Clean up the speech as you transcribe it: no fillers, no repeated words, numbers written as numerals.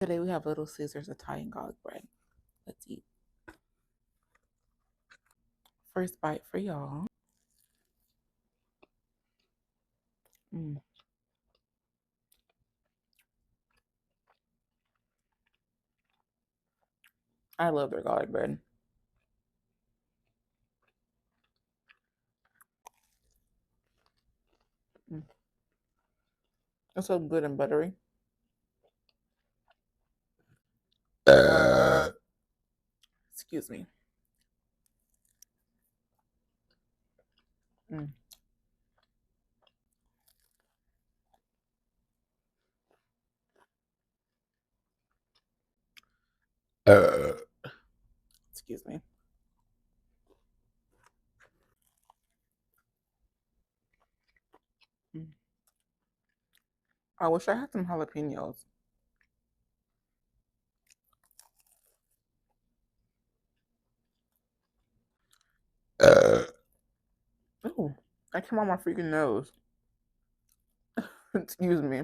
Today we have Little Caesars Italian garlic bread. Let's eat. First bite for y'all. Mm. I love their garlic bread. Mm. It's so good and buttery. Excuse me. Mm. Excuse me. Mm. I wish I had some jalapenos. Oh, that came on my freaking nose. Excuse me.